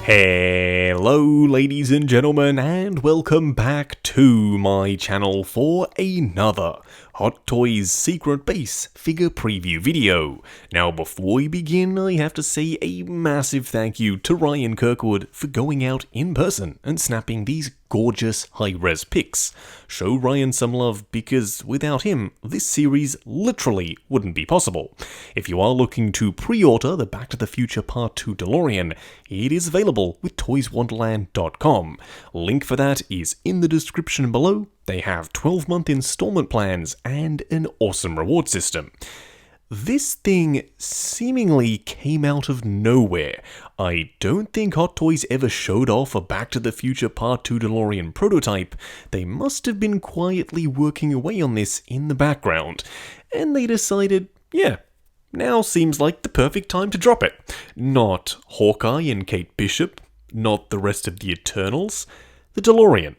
Hello ladies and gentlemen, and welcome back to my channel for another Hot Toys Secret Base figure preview video. Now before we begin, I have to say a massive thank you to Ryan Kirkwood for going out in person and snapping these gorgeous high-res pics. Show Ryan some love because without him, this series literally wouldn't be possible. If you are looking to pre-order the Back to the Future Part 2 DeLorean, it is available with ToysWonderland.com. Link for that is in the description below. They have 12-month installment plans and an awesome reward system. This thing seemingly came out of nowhere. I don't think Hot Toys ever showed off a Back to the Future Part 2 DeLorean prototype. They must have been quietly working away on this in the background, and they decided, yeah, now seems like the perfect time to drop it. Not Hawkeye and Kate Bishop, not the rest of the Eternals, the DeLorean.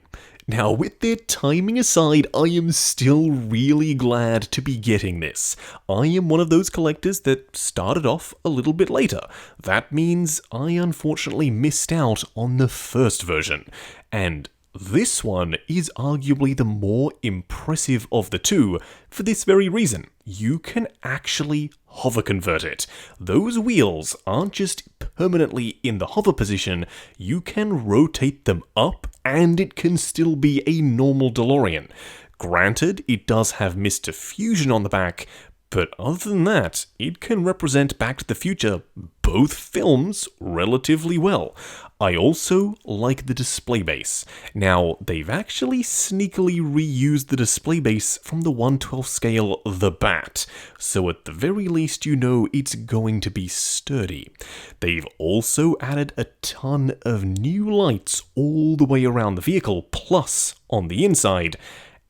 Now, with their timing aside, I am still really glad to be getting this. I am one of those collectors that started off a little bit later. That means I unfortunately missed out on the first version. And this one is arguably the more impressive of the two for this very reason. You can actually hover convert it. Those wheels aren't just permanently in the hover position, you can rotate them up and it can still be a normal DeLorean. Granted, it does have Mr. Fusion on the back, but other than that, it can represent Back to the Future, both films, relatively well. I also like the display base. Now, they've actually sneakily reused the display base from the 1/12 scale The Bat, so at the very least you know it's going to be sturdy. They've also added a ton of new lights all the way around the vehicle, plus on the inside.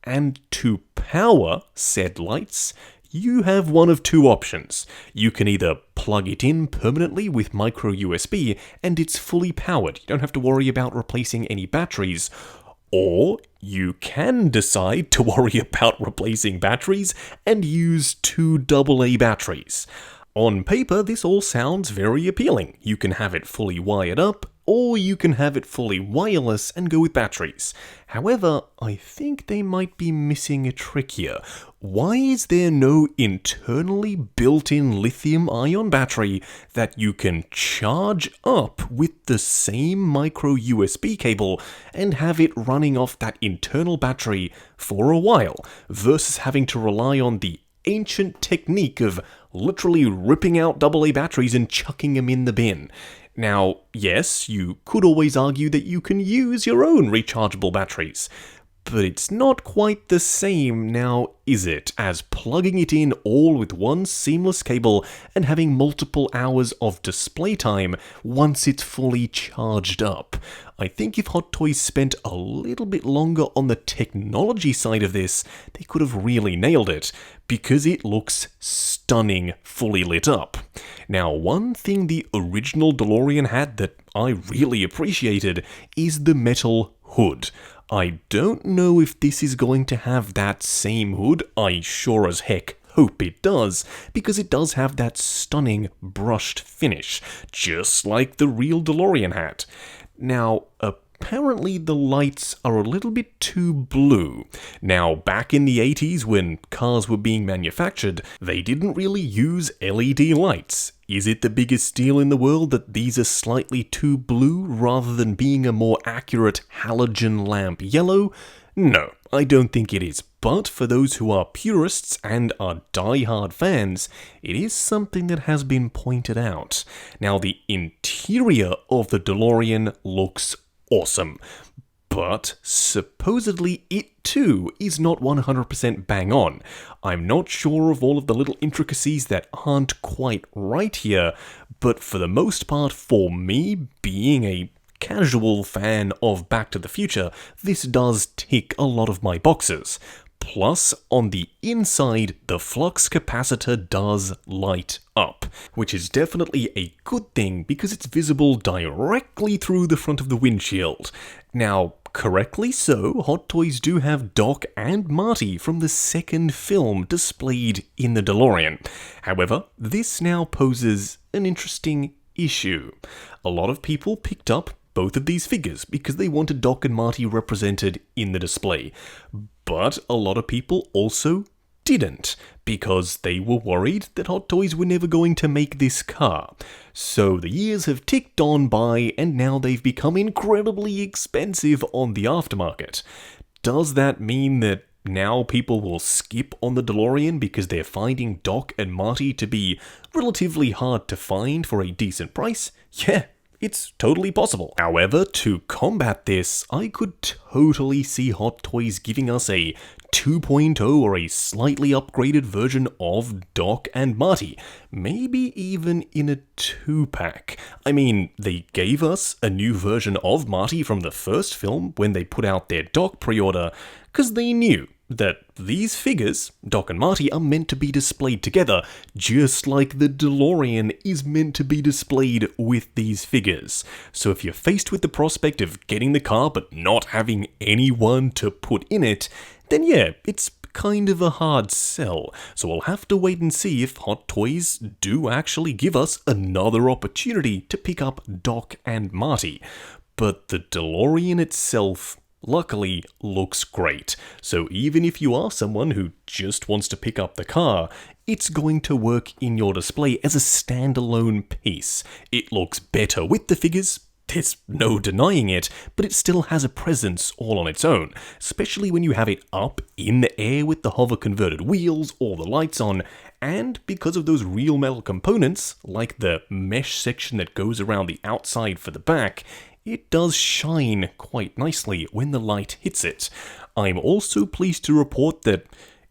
And to power said lights, you have one of two options. You can either plug it in permanently with micro USB and it's fully powered. You don't have to worry about replacing any batteries. Or you can decide to worry about replacing batteries and use two AA batteries. On paper, this all sounds very appealing. You can have it fully wired up, or you can have it fully wireless and go with batteries. However, I think they might be missing a trick here. Why is there no internally built-in lithium-ion battery that you can charge up with the same micro USB cable and have it running off that internal battery for a while, versus having to rely on the ancient technique of literally ripping out AA batteries and chucking them in the bin? Now, yes, you could always argue that you can use your own rechargeable batteries, but it's not quite the same now, is it, as plugging it in all with one seamless cable and having multiple hours of display time once it's fully charged up. I think if Hot Toys spent a little bit longer on the technology side of this, they could have really nailed it, because it looks stunning fully lit up. Now, one thing the original DeLorean had that I really appreciated is the metal hood. I don't know if this is going to have that same hood. I sure as heck hope it does, because it does have that stunning brushed finish, just like the real DeLorean had. Now, apparently the lights are a little bit too blue. Now, back in the 80s when cars were being manufactured, they didn't really use LED lights. Is it the biggest deal in the world that these are slightly too blue rather than being a more accurate halogen lamp yellow? No, I don't think it is. But for those who are purists and are die-hard fans, it is something that has been pointed out. Now, the interior of the DeLorean looks awesome, but supposedly it too is not 100% bang on. I'm not sure of all of the little intricacies that aren't quite right here, but for the most part, for me, being a casual fan of Back to the Future, this does tick a lot of my boxes. Plus, on the inside, the flux capacitor does light up, which is definitely a good thing because it's visible directly through the front of the windshield. Now, correctly so, Hot Toys do have Doc and Marty from the second film displayed in the DeLorean. However, this now poses an interesting issue. A lot of people picked up both of these figures because they wanted Doc and Marty represented in the display. But a lot of people also didn't, because they were worried that Hot Toys were never going to make this car. So the years have ticked on by, and now they've become incredibly expensive on the aftermarket. Does that mean that now people will skip on the DeLorean because they're finding Doc and Marty to be relatively hard to find for a decent price? Yeah, it's totally possible. However, to combat this, I could totally see Hot Toys giving us a 2.0 or a slightly upgraded version of Doc and Marty. Maybe even in a 2-pack. I mean, they gave us a new version of Marty from the first film when they put out their Doc pre-order, because they knew that these figures, Doc and Marty, are meant to be displayed together, just like the DeLorean is meant to be displayed with these figures. So if you're faced with the prospect of getting the car but not having anyone to put in it, then yeah, it's kind of a hard sell. So we'll have to wait and see if Hot Toys do actually give us another opportunity to pick up Doc and Marty. But the DeLorean itself, luckily, looks great. So even if you are someone who just wants to pick up the car, it's going to work in your display as a standalone piece. It looks better with the figures, there's no denying it, but it still has a presence all on its own, especially when you have it up in the air with the hover converted wheels, all the lights on, and because of those real metal components, like the mesh section that goes around the outside for the back, it does shine quite nicely when the light hits it. I'm also pleased to report that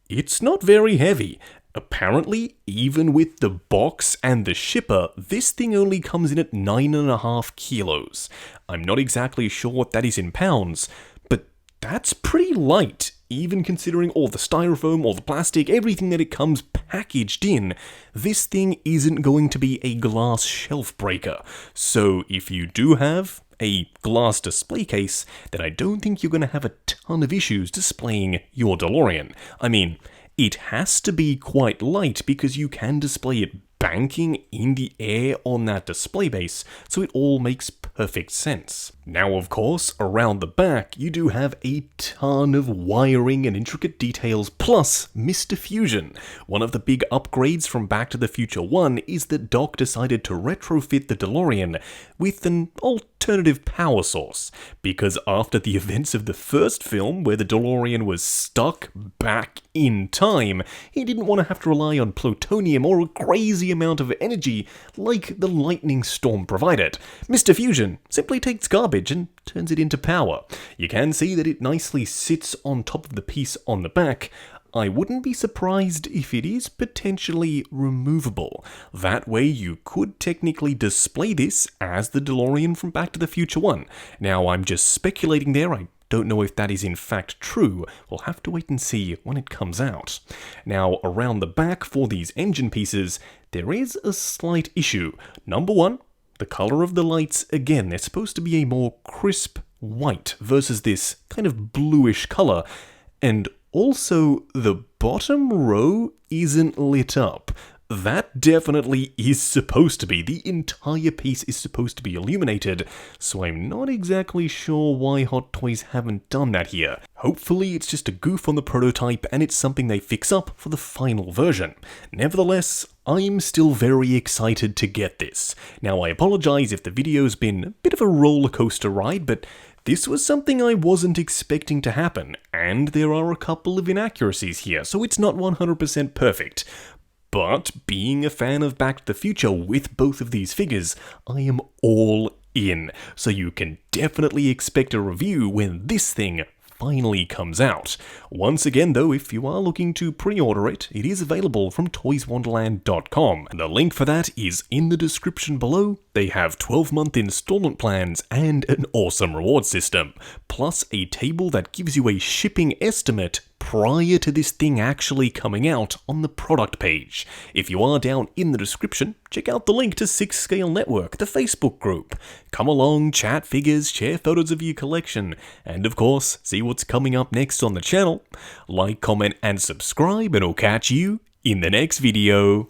it's not very heavy. Apparently, even with the box and the shipper, this thing only comes in at 9.5 kilos. I'm not exactly sure what that is in pounds, but that's pretty light, even considering all the styrofoam, all the plastic, everything that it comes packaged in. This thing isn't going to be a glass shelf breaker. So if you do have a glass display case, then I don't think you're going to have a ton of issues displaying your DeLorean. I mean, it has to be quite light because you can display it banking in the air on that display base, so it all makes perfect sense. Now, of course, around the back, you do have a ton of wiring and intricate details, plus Mr. Fusion. One of the big upgrades from Back to the Future 1 is that Doc decided to retrofit the DeLorean with an alternative power source, because after the events of the first film, where the DeLorean was stuck back in time, he didn't want to have to rely on plutonium or a crazy amount of energy like the lightning storm provided. Mr. Fusion simply takes garbage and turns it into power. You can see that it nicely sits on top of the piece on the back. I wouldn't be surprised if it is potentially removable. That way you could technically display this as the DeLorean from Back to the Future 1. Now, I'm just speculating there. I don't know if that is in fact true. We'll have to wait and see when it comes out. Now, around the back for these engine pieces, there is a slight issue. Number one, the color of the lights, again, they're supposed to be a more crisp white versus this kind of bluish color. And also, the bottom row isn't lit up. That definitely is supposed to be. The entire piece is supposed to be illuminated, so I'm not exactly sure why Hot Toys haven't done that here. Hopefully it's just a goof on the prototype and it's something they fix up for the final version. Nevertheless, I'm still very excited to get this. Now, I apologize if the video's been a bit of a roller coaster ride, but this was something I wasn't expecting to happen, and there are a couple of inaccuracies here, so it's not 100% perfect. But being a fan of Back to the Future with both of these figures, I am all in. So you can definitely expect a review when this thing finally comes out. Once again though, if you are looking to pre-order it, it is available from toyswonderland.com. The link for that is in the description below. They have 12-month installment plans and an awesome reward system, plus a table that gives you a shipping estimate prior to this thing actually coming out on the product page. If you are down in the description, check out the link to 6 Scale Network, the Facebook group. Come along, chat figures, share photos of your collection, and of course, see what's coming up next on the channel. Like, comment, and subscribe, and I'll catch you in the next video.